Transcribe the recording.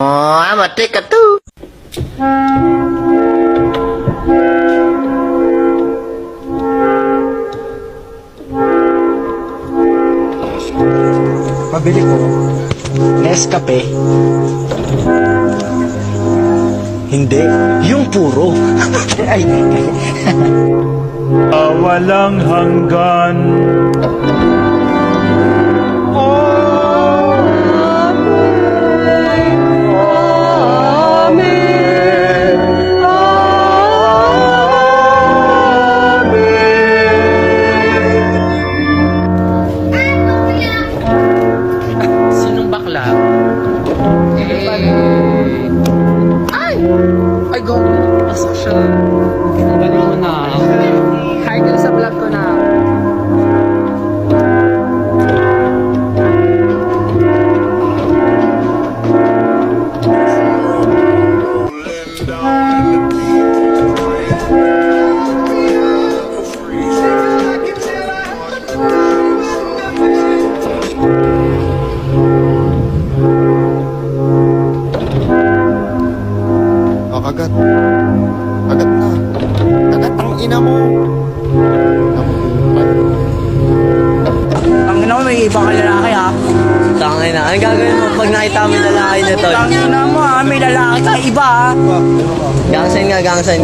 Oh, mati ka to. Pabili ko Nescafe. Hindi, yung puro. Ay. Walang hanggan. Sinong bakla? Ay, go. Pasok siya. Ang galing mo na. Hi ka sa vlog ko na. Oh, kagat. Kagat na. Kagat ang ina mo. Ang ina mo, may iba ka lalaki ha. Tangay na. Anong gagawin mo pag nakita mo yung lalaki na to? Ang ina mo ha, may lalaki ka iba ha. Gangsan nga, gangsan.